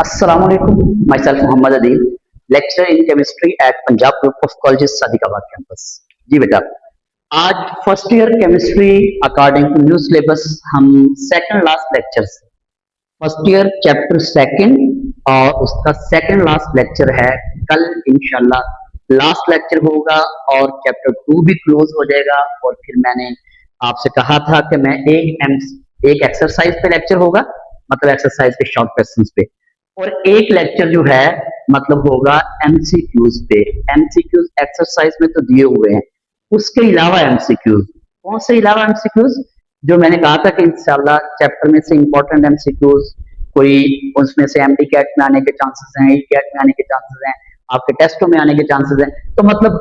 Assalamu alaikum. Myself Muhammad Adil, lecturer in chemistry at Punjab Group of Colleges Sadikabad campus. जी बेटा, आज first year chemistry according to new syllabus हम second last lecture first year chapter second और उसका second last lecture है कल इंशाल्लाह last lecture होगा और चैप्टर 2 भी क्लोज हो जाएगा। और फिर मैंने आपसे कहा था कि मैं एक एक्सरसाइज पे लेक्चर होगा, मतलब एक्सरसाइज के शॉर्ट क्वेश्चंस पे, और एक लेक्चर जो है मतलब होगा एमसीक्यूज पे। एमसीक्यूज एक्सरसाइज में तो दिए हुए हैं, उसके अलावा एमसीक्यूज कौन से अलावा एमसीक्यूज जो मैंने कहा था कि इंशाल्लाह चैप्टर में से इंपॉर्टेंट एमसीक्यूज कोई उसमें से एमडी कैट में आने के चांसेस हैं, ई कैट में आने के चांसेस हैं, आपके टेस्टों में आने के चांसेस हैं। तो मतलब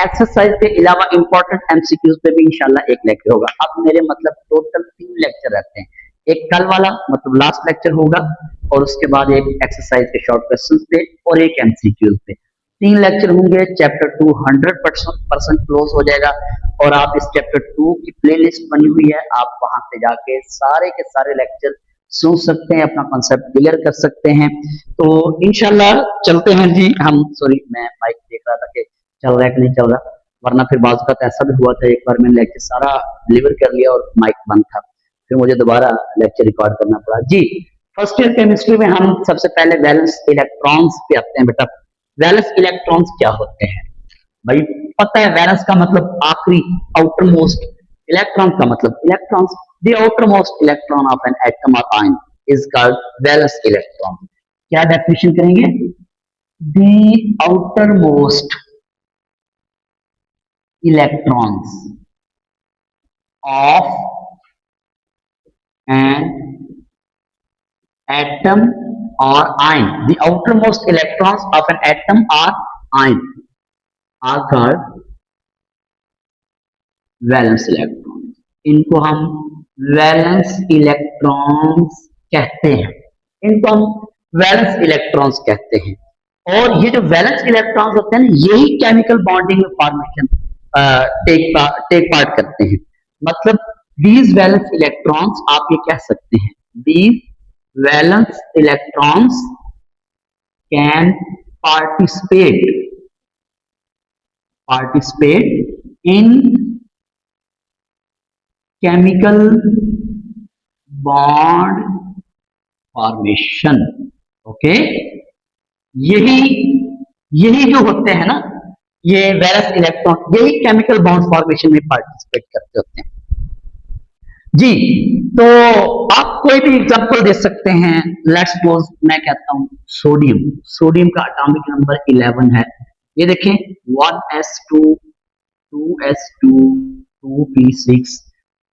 एक्सरसाइज के अलावा इंपॉर्टेंट एमसीक्यूज पे भी इंशाल्लाह एक लेक्चर होगा। अब मेरे मतलब टोटल 3 लेक्चर रहते हैं। एक कल वाला मतलब लास्ट लेक्चर होगा और उसके बाद एक एक्सरसाइज के शॉर्ट क्वेश्चन पे और एक एमसीक्यूज पे। 3 लेक्चर होंगे। चैप्टर 2 100% क्लोज हो जाएगा और आप इस चैप्टर 2 की प्लेलिस्ट बनी हुई है, आप वहां पे जाके सारे के सारे लेक्चर सुन सकते हैं, अपना कॉन्सेप्ट क्लियर कर सकते हैं। तो इंशाल्लाह चलते हैं जी हम। सॉरी, मैं माइक देख रहा था कि चल रहा है कि नहीं चल रहा, वरना फिर बाजू का ऐसा भी हुआ था, एक बार मैंने लेक्चर सारा डिलीवर कर लिया और माइक बंद था, फिर मुझे दोबारा लेक्चर रिकॉर्ड करना पड़ा जी। फर्स्ट ईयर केमिस्ट्री में हम सबसे पहले वैलेंस इलेक्ट्रॉन्स पे आते हैं बेटा। वैलेंस इलेक्ट्रॉन्स क्या होते हैं भाई? पता है वैलेंस का मतलब आखिरी, आउटर मोस्ट। इलेक्ट्रॉन का मतलब electrons. The outermost electron of an atom और ion is called valence electron. क्या डेफिनेशन करेंगे? The outermost electrons of an atom or ion. The outermost electrons of an atom or ion are called valence electrons. इनको हम valence electrons कहते हैं। इनको हम valence electrons कहते हैं। और ये जो वैलेंस इलेक्ट्रॉन्स होते हैं ना, यही केमिकल बॉन्डिंग में फॉर्मेशन टेक पार्ट करते हैं। मतलब these valence electrons आप ये कह सकते हैं, these valence electrons can participate in chemical bond formation. Okay, यही यही जो होते हैं ना, ये वैलेंस इलेक्ट्रॉन यही केमिकल बॉन्ड फॉर्मेशन में पार्टिसिपेट करते होते हैं जी। तो आप कोई भी एग्जांपल दे सकते हैं। लेट्स सपोज मैं कहता हूं सोडियम। सोडियम का एटॉमिक नंबर 11 है। ये देखें 1s2 2s2 2p6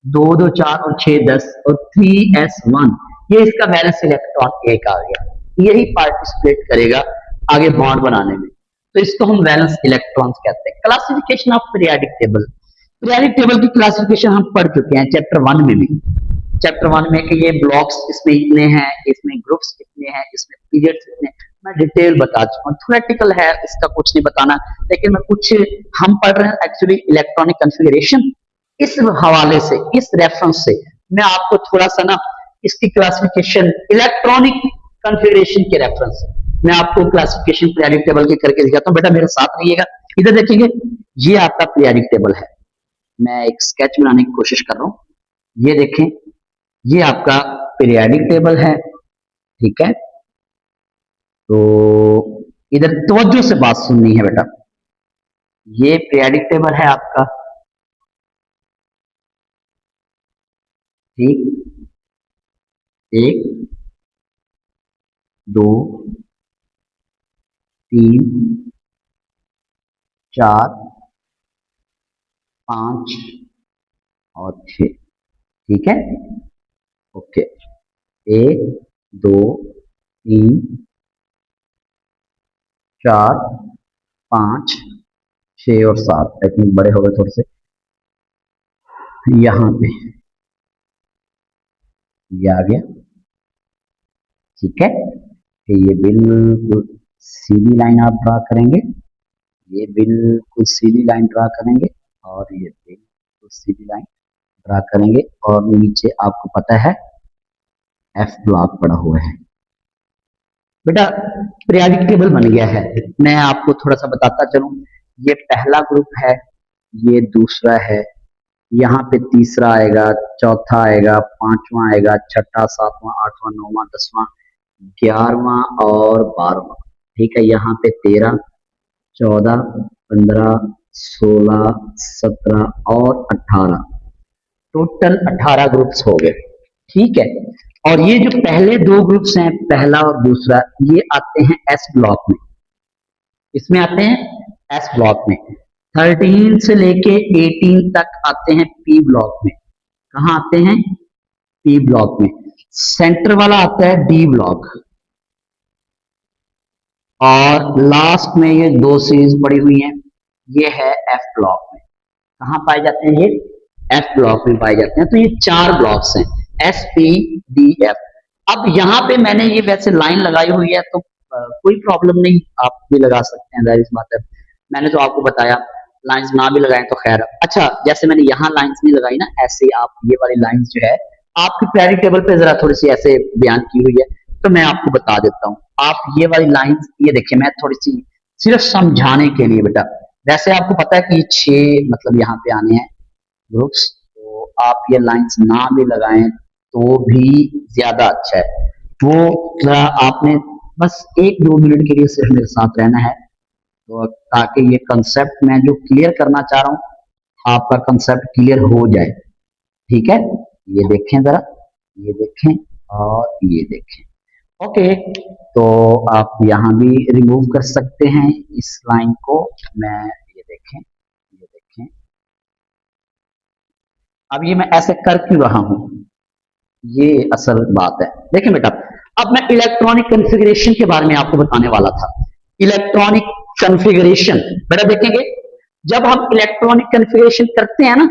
2 2 4 और 6 10 और 3s1। ये इसका वैलेंस इलेक्ट्रॉन एक आ गया, यही पार्टिसिपेट करेगा आगे बॉन्ड बनाने में। तो इसको हम वैलेंस इलेक्ट्रॉन्स कहते हैं। Classification of periodic table. Periodic table की क्लासिफिकेशन हम पढ़ चुके हैं चैप्टर 1 में भी। चैप्टर 1 में कि ये ब्लॉक्स इसमें इतने हैं, इसमें ग्रुप्स इतने हैं, इसमें पीरियड्स इतने, मैं डिटेल बता चुका हूँ। थ्योरेटिकल है, इसका कुछ नहीं बताना, लेकिन मैं कुछ हम पढ़ रहे हैं एक्चुअली इलेक्ट्रॉनिक कॉन्फ़िगरेशन। इस हवाले से, इस रेफरेंस से मैं आपको थोड़ा सा ना इसकी क्लासिफिकेशन इलेक्ट्रॉनिक कॉन्फ़िगरेशन के रेफरेंस से मैं आपको क्लासिफिकेशन पीरियोडिक टेबल की करके दिखाता हूँ। बेटा मेरे साथ रहिएगा। इधर देखेंगे, ये आपका पीरियोडिक टेबल है। मैं एक स्केच बनाने की कोशिश कर रहा हूं। ये देखें, ये आपका पीरियोडिक टेबल है, ठीक है। तो इधर तवज्जो से बात सुननी है बेटा। ये पीरियोडिक टेबल है आपका, ठीक। 1 2 3 4 5 और 6, ठीक है। ओके, 1 2 3 4 5 6 और 7। आई थिंक बड़े हो गए थोड़े से। यहाँ पे ये आ गया, ठीक है। तो ये बिल्कुल सीधी लाइन आप ड्रा करेंगे, ये बिल्कुल सीधी लाइन ड्रा करेंगे और ये बिल्कुल सीधी लाइन ड्रा करेंगे। और नीचे आपको पता है एफ ब्लॉक पड़ा हुआ है, बेटा पीरियोडिक टेबल बन गया है। मैं आपको थोड़ा सा बताता चलूं। ये पहला ग्रुप है, ये दूसरा है, यहाँ पे तीसरा आएगा, चौथा आएगा, पांचवा आएगा, छठा, सातवां, आठवां, नौवां, दसवां, 11वां और 12वां। ठीक है, यहाँ पे 13, 14, 15, 16, 17 और 18, टोटल 18 ग्रुप्स हो गए। ठीक है, और ये जो पहले दो ग्रुप्स हैं, पहला और दूसरा, ये आते हैं एस ब्लॉक में। इसमें आते हैं एस ब्लॉक में। 13 से लेके 18 तक आते हैं पी ब्लॉक में। कहाँ आते हैं? पी ब्लॉक में। सेंटर वाला आता है डी ब्लॉक, और लास्ट में ये दो सीरीज पड़ी हुई हैं, ये है एफ ब्लॉक में। कहाँ पाए जाते हैं? ये एफ ब्लॉक में पाए जाते हैं। तो ये चार ब्लॉक्स हैं, एस पी डी एफ। अब यहाँ पे मैंने ये वैसे लाइन लगाई हुई है, तो कोई प्रॉब्लम नहीं, आप भी लगा सकते हैं, जाहिर सी बात है। मैंने तो आपको बताया, लाइंस ना भी लगाएं तो खैर। अच्छा, जैसे मैंने यहाँ लाइंस नहीं लगाई ना, ऐसे आप ये वाली लाइंस जो है आपकी प्रायोरिटी टेबल पे जरा थोड़ी सी ऐसे बयान की हुई है, तो मैं आपको बता देता हूँ। आप ये वाली लाइंस ये देखिए, मैं थोड़ी सी सिर्फ समझाने के लिए बेटा, वैसे आपको पता है कि 6 मतलब यहाँ पे आने हैं ग्रुप्स, तो आप ये लाइंस ना भी लगाएं तो भी ज्यादा अच्छा है। वो जरा आपने बस 1-2 मिनट के लिए सिर्फ मेरे साथ रहना है, तो ताकि ये कंसेप्ट मैं जो क्लियर करना चाह रहा हूँ, आपका कंसेप्ट क्लियर हो जाए। ठीक है, ये देखें जरा, ये देखें और ये देखें। ओके, तो आप यहाँ भी रिमूव कर सकते हैं इस लाइन को। मैं ये देखें, ये देखें, अब ये मैं ऐसे कर क्यों रहा हूं, ये असल बात है। देखिए बेटा, अब मैं इलेक्ट्रॉनिक कॉन्फ़िगरेशन के बारे में आपको बताने वाला था। इलेक्ट्रॉनिक कॉन्फ़िगरेशन बेटा देखेंगे, जब हम इलेक्ट्रॉनिक कॉन्फ़िगरेशन करते हैं ना,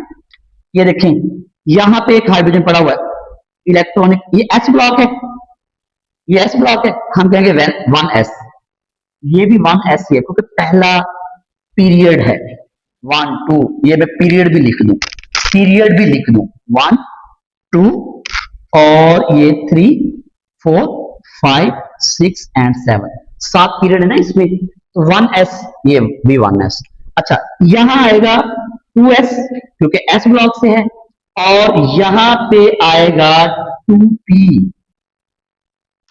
ये देखें, यहां पे एक हाइड्रोजन पड़ा हुआ है, इलेक्ट्रॉनिक, ये एच ब्लॉक है, ये एस ब्लॉक है, हम कहेंगे 1s। ये भी 1s ही है क्योंकि पहला पीरियड है, 1 2, ये मैं पीरियड भी लिख दूं, पीरियड भी लिख दूं, 1 2 और ये 3 4 5 6 एंड 7, 7 पीरियड है ना इसमें, तो 1s, ये भी 1s। अच्छा, यहां आएगा 2s क्योंकि s ब्लॉक से है, और यहां पे आएगा 2p।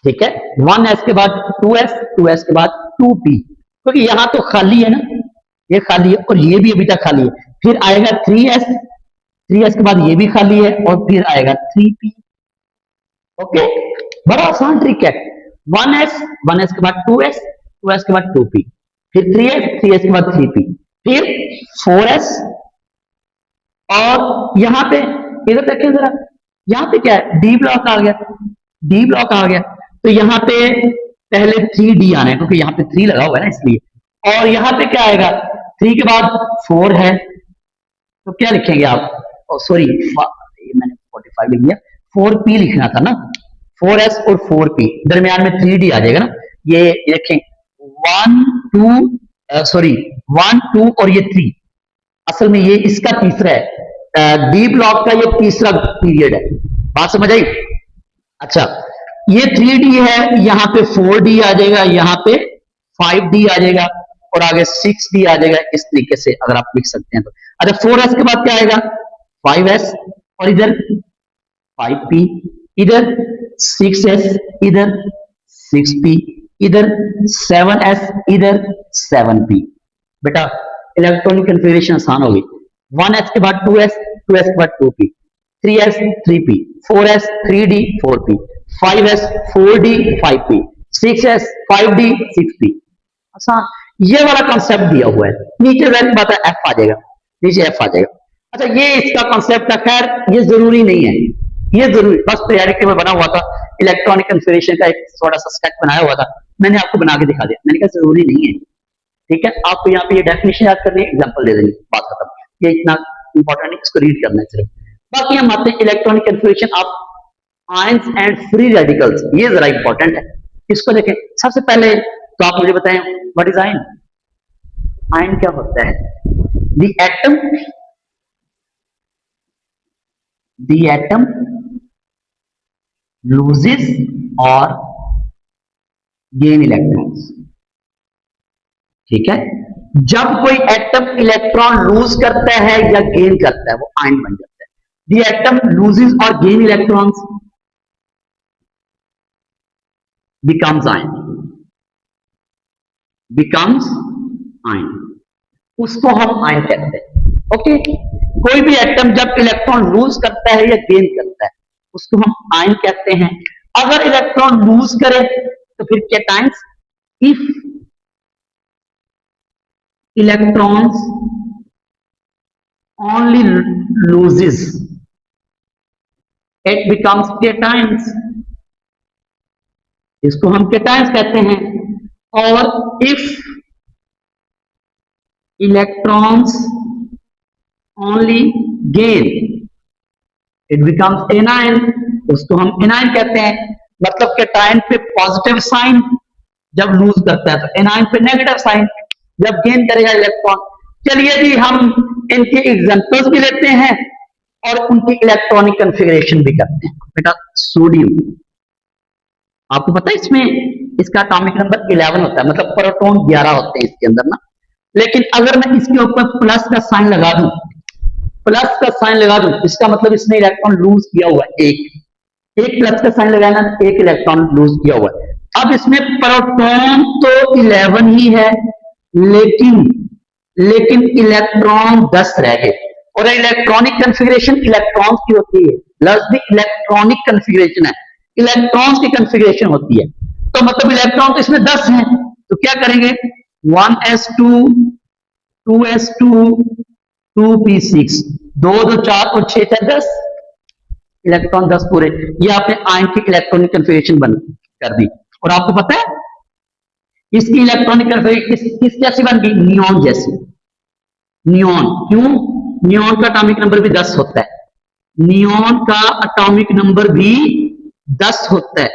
ठीक है, 1s के बाद 2s, 2s के बाद 2p, क्योंकि यहां तो खाली है ना, ये खाली है और ये भी अभी तक खाली है। फिर आएगा 3s, 3s के बाद ये भी खाली है और फिर आएगा 3p। ओके, बड़ा आसान ट्रिक है। 1s, 1s के बाद 2s, 2s के बाद 2p, फिर 3s, 3s के बाद 3p, फिर 4s, और यहां पे इधर देखें जरा, यहां पे क्या है? डी ब्लॉक आ गया, डी ब्लॉक आ गया, तो यहां पे पहले 3d आना है क्योंकि यहां पे 3 लगा हुआ है ना इसलिए, और यहां पे क्या आएगा? 3 के बाद 4 है, तो क्या लिखेंगे आप? सॉरी, ये मैंने 45 लिख दिया, 4p लिखना था ना, 4s और 4p, दरमियान में 3d आ जाएगा ना। ये देखें, 1 2, सॉरी 1 2 और ये 3, असल में ये इसका तीसरा है, डी ब्लॉक का ये तीसरा पीरियड है। बात समझ आई? अच्छा, ये 3d है, यहाँ पे 4d आ जाएगा, यहाँ पे 5d आ जाएगा, और आगे 6d आ जाएगा, इस तरीके से अगर आप लिख सकते हैं तो। अच्छा, 4s के बाद क्या आएगा? 5s, और इधर 5p, इधर 6s, इधर 6p, इधर 7s, इधर 7p। बेटा इलेक्ट्रॉनिक कन्फिगरेशन आसान होगी। 1s के बाद 2s, 2s के बाद 2p, 3s 3p, 4s 3d 4p, 5s 4d 5p, 6s 5d 6p। आसान, ये वाला कॉन्सेप्ट दिया हुआ है, नीचे वैल्यू बात है f आ जाएगा, नीचे f आ जाएगा। अच्छा, ये इसका कॉन्सेप्ट है, खैर ये जरूरी नहीं है, ये जरूरी बस पीरियोडिक टेबल बना हुआ था, इलेक्ट्रॉनिक कन्फिगरेशन का एक थोड़ा सा स्केच बनाया हुआ था, मैंने आपको बना के दिखा दिया, मैंने कहा जरूरी नहीं है। ठीक है, आपको यहाँ पे ये डेफिनेशन याद करनी है, एग्जांपल दे देंगे, बात खत्म। ये इतना इंपॉर्टेंट है, इसको रीड करना है सिर्फ। बाकी हम आते हैं electronic configuration of ions and free radicals, ये जरा इंपॉर्टेंट है, इसको देखें। सबसे पहले तो आप मुझे बताएं, व्हाट इज आयन? आयन क्या होता है? The atom, the atom loses or gain electrons. ठीक है, जब कोई एटम इलेक्ट्रॉन लूज करता है या गेन करता है वो आयन बन जाता है। द एटम लूजेस और gain electrons becomes ion, becomes ion, उसको हम आयन कहते हैं। ओके, कोई भी एटम जब इलेक्ट्रॉन लूज करता है या गेन करता है उसको हम आयन कहते हैं। अगर इलेक्ट्रॉन लूज करे तो फिर cations. If electrons only loses it becomes cations, इसको हम cations कहते हैं। और if electrons only gain it becomes anion, उसको हम anion कहते हैं। मतलब cation पे पॉजिटिव साइन जब लूज करता है तो एनायन पे नेगेटिव साइन जब गेन करेगा इलेक्ट्रॉन। चलिए जी, हम इनके एग्जांपल्स भी लेते हैं और उनकी इलेक्ट्रॉनिक कॉन्फ़िगरेशन भी करते हैं। बेटा सोडियम, आपको पता है इसमें इसका एटॉमिक नंबर 11 होता है, मतलब प्रोटॉन 11 होते हैं इसके अंदर ना। लेकिन अगर मैं इसके ऊपर प्लस का साइन लगा दूं, प्लस का साइन लगा दूं, इसका मतलब इसने इलेक्ट्रॉन लूज किया हुआ है एक प्लस का साइन लगाया ना, एक इलेक्ट्रॉन लूज किया हुआ है। अब इसमें प्रोटॉन तो 11 ही है, लेकिन इलेक्ट्रॉन 10 रह गए। और इलेक्ट्रॉनिक कॉन्फ़िगरेशन इलेक्ट्रॉन्स की होती है, प्लस द इलेक्ट्रॉनिक कॉन्फ़िगरेशन है, इलेक्ट्रॉन्स की कॉन्फ़िगरेशन होती है। तो मतलब इलेक्ट्रॉन तो इसमें 10 हैं, तो क्या करेंगे 1s2 2s2 2p6, 2 2 4 और 6 4 10, इलेक्ट्रॉन 10 पूरे। ये आपने आयन की इलेक्ट्रॉनिक कॉन्फ़िगरेशन बन कर दी। और आपको पता है इसकी इलेक्ट्रॉनिक कॉन्फ़िगरेशन किस जैसी बन गई, नियॉन जैसी। नियॉन क्यों, नियॉन का एटॉमिक नंबर भी 10 होता है, नियॉन का एटॉमिक नंबर भी 10 होता है,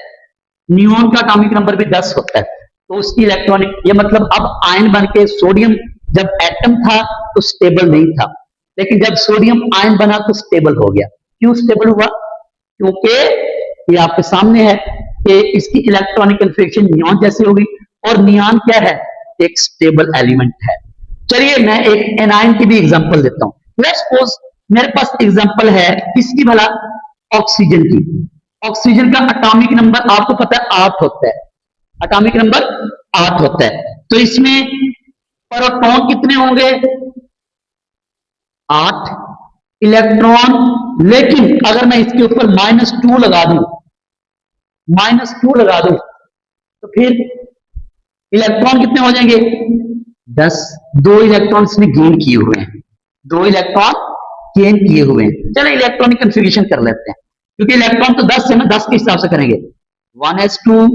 नियॉन का एटॉमिक नंबर भी 10 होता है। तो उसकी इलेक्ट्रॉनिक, ये मतलब अब आयन बन के सोडियम जब एटम था तो स्टेबल नहीं था, लेकिन जब सोडियम आयन बना तो स्टेबल हो गया। क्यों स्टेबल हुआ, क्योंकि ये आपके सामने है कि इसकी इलेक्ट्रॉनिक कॉन्फ़िगरेशन नियॉन जैसी होगी। और नियॉन क्या है, एक स्टेबल एलिमेंट है। चलिए मैं एक एनायन की भी एग्जांपल देता हूं। लेट्स सपोज मेरे पास एग्जांपल है किसकी भला, ऑक्सीजन की। ऑक्सीजन का एटॉमिक नंबर आपको पता है 8 होता है, एटॉमिक नंबर 8 होता है। तो इसमें प्रोटॉन कितने होंगे, 8 इलेक्ट्रॉन। लेकिन अगर मैं इसके ऊपर -2 लगा दूं, -2 लगा दूं तो फिर इलेक्ट्रॉन कितने हो जाएंगे, 10। 2 इलेक्ट्रॉन इसने गेन किए हुए हैं, 2 इलेक्ट्रॉन गेन किए हुए हैं। चलो इलेक्ट्रॉनिक कॉन्फ़िगरेशन कर लेते हैं, क्योंकि इलेक्ट्रॉन तो 10 है ना, 10 के हिसाब से करेंगे। 1s2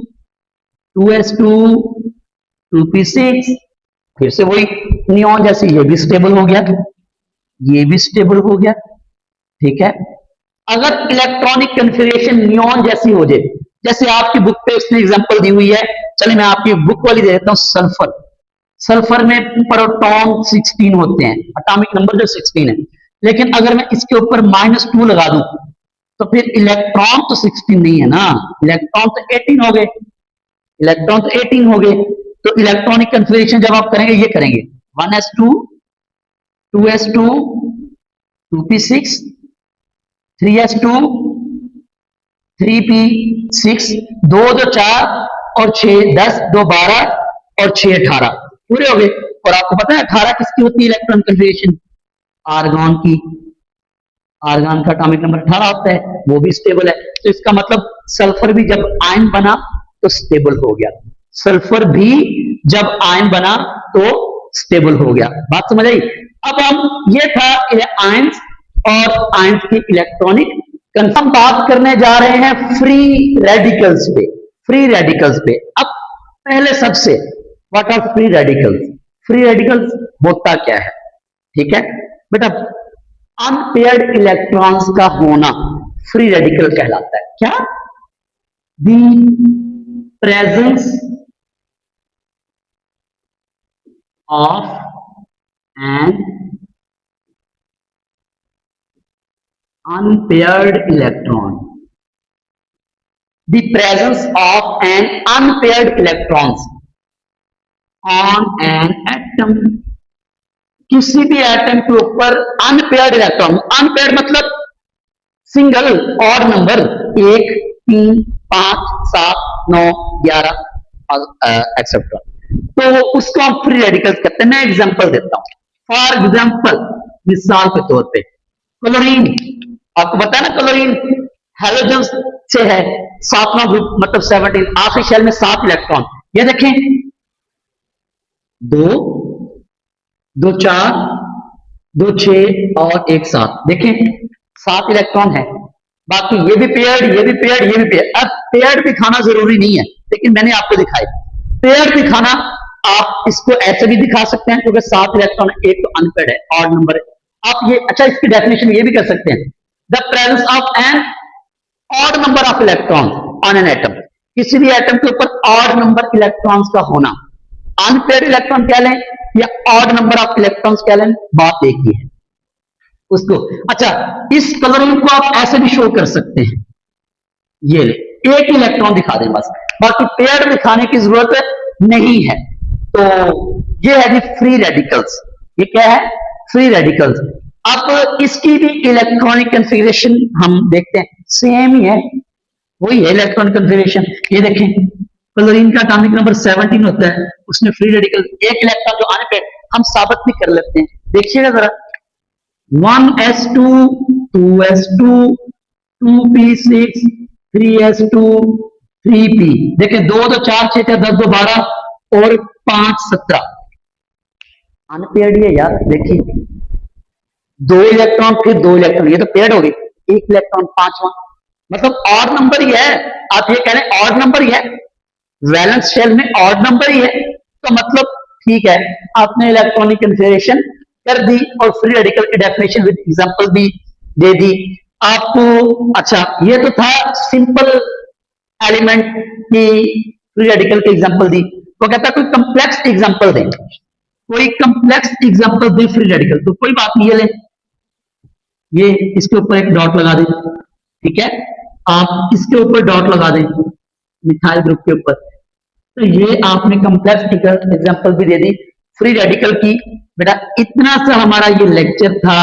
2s2 2p6, फिर से वही नियॉन जैसे, ये भी स्टेबल हो गया, ये भी स्टेबल हो गया। ठीक है, अगर इलेक्ट्रॉनिक कॉन्फ़िगरेशन नियॉन जैसी हो जाए, जैसे आपकी बुक पे उसने एग्जांपल दी हुई है, चलिए मैं आपकी बुक वाली दे देता हूं। सल्फर, सल्फर में प्रोटॉन 16 होते हैं, एटॉमिक नंबर जो 16 है। लेकिन अगर मैं इसके ऊपर -2 लगा दूं तो फिर इलेक्ट्रॉन तो 16 नहीं है ना, इलेक्ट्रॉन तो 18 हो गए, इलेक्ट्रॉन तो 18 हो गए। तो इलेक्ट्रॉनिक कॉन्फ़िगरेशन जब आप करेंगे ये करेंगे 1s2 2s2 2p6 3s2 3p6, 2 2 4 और 6 10, 2 12 और 6 18 पूरे हो गए। और आपको पता है 18 किसकी होती है इलेक्ट्रॉन कॉन्फ़िगरेशन, आर्गॉन की। आर्गॉन का एटॉमिक नंबर 18 होता है, वो भी स्टेबल है। तो इसका मतलब सल्फर भी जब आयन बना तो स्टेबल हो गया, सल्फर भी जब आयन बना तो स्टेबल हो गया। बात समझ आई। अब हम, ये था आयंस और आयंस की इलेक्ट्रॉनिक। हम बात करने जा रहे हैं फ्री रेडिकल्स पे, फ्री रेडिकल्स पे। अब पहले सबसे, what are free radicals, free radicals होता क्या है। ठीक है बेटा, अनपेयर्ड इलेक्ट्रॉन्स का होना फ्री रेडिकल कहलाता है। क्या, the presence of an unpaired electron the presence of an unpaired electrons on an atom, किसी भी एटम के ऊपर अनपेयर्ड इलेक्ट्रॉन, अनपेयर्ड मतलब सिंगल ऑड नंबर, 1, 3, 5, 7, 9, 11 एक्सेट्रा, तो उसको हम फ्री रेडिकल्स कहते हैं। मैं एग्जांपल देता हूं, फॉर एग्जांपल, मिसाल के तौर पे क्लोरीन, आपको पता है ना क्लोरीन हेलोजन से है, 7वां ग्रुप मतलब 17, आखिरी शेल में 7 इलेक्ट्रॉन, ये देखें 2, 2 4, 2 6 और 1 7, देखें 7 इलेक्ट्रॉन है। बाकी ये भी पेयर्ड, ये भी पेयर्ड, ये भी पेयर्ड। अब पेयर्ड दिखाना जरूरी नहीं है, लेकिन मैंने आपको दिखाया पेयर्ड दिखाना। आप इसको ऐसे भी दिखा सकते हैं क्योंकि 7 इलेक्ट्रॉन, एक तो अनपेयर्ड है, ऑड नंबर है। आप ये अच्छा इसकी डेफिनेशन ये भी कर सकते हैं, the presence of an odd number of electron on an atom, किसी भी एटम के ऊपर ऑड नंबर इलेक्ट्रॉन्स का होना, अनपेयर्ड इलेक्ट्रॉन कह लें या ऑड नंबर ऑफ इलेक्ट्रॉन्स कह लें, बात एक ही है उसको। अच्छा, इस कलरिंग को आप ऐसे भी शो कर सकते हैं, ये ले एक इलेक्ट्रॉन दिखा दें बस, बाकी पेयर दिखाने की जरूरत नहीं है। तो ये है जी फ्री रेडिकल्स, ये क्या है फ्री रेडिकल्स। अब इसकी भी इलेक्ट्रॉनिक कन्फिग्रेशन हम देखते हैं, सेम ही है, वही है इलेक्ट्रॉनिक कन्फिग्रेशन। ये देखें क्लोरीन का एटॉमिक नंबर 17 होता है, उसमें फ्री रेडिकल एक इलेक्ट्रॉन जो आने पे हम साबित भी कर लेते हैं, देखिएगा जरा 1s2 2s2 2p6 3s2 3p, देखें 2 2 4 6 10 2 12 और 5 17, अनपेयर्ड है यार। देखिए 2 इलेक्ट्रॉन फिर 2 इलेक्ट्रॉन, ये तो पेयर्ड हो गई, 1 इलेक्ट्रॉन 5वां, मतलब ऑड नंबर ही है। आप ये कह रहे हैं ऑड नंबर ही है, वैलेंस शेल में ऑड नंबर ही है, तो मतलब ठीक है, आपने इलेक्ट्रॉनिक कन्फिगरेशन कर दी और फ्री रेडिकल की डेफिनेशन विद एग्जांपल भी दे दी आपको। अच्छा, ये तो था सिंपल एलिमेंट की फ्री रेडिकल के एग्जांपल दी, तो कहता है कोई कम्प्लेक्स एग्जांपल दें, कोई कम्प्लेक्स एग्जांपल दे फ्री रेडिकल, तो कोई बात नहीं, ये ले, ये इसके ऊपर एक डॉट लगा दें, ठीक है, आप इसके ऊपर डॉट लगा दें मिथाइल ग्रुप के ऊपर, तो ये आपने कम्प्लेक्स एग्जांपल भी दे दी फ्री रेडिकल की। बेटा इतना सा हमारा ये लेक्चर था,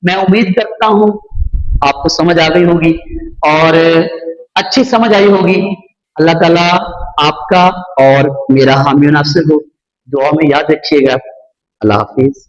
मैं उम्मीद करता हूं आपको समझ आ गई होगी और अच्छी समझ आई होगी। अल्लाह ताला आपका और मेरा हामी नासिर को दुआ में याद रखिएगा। अल्लाह हाफिज।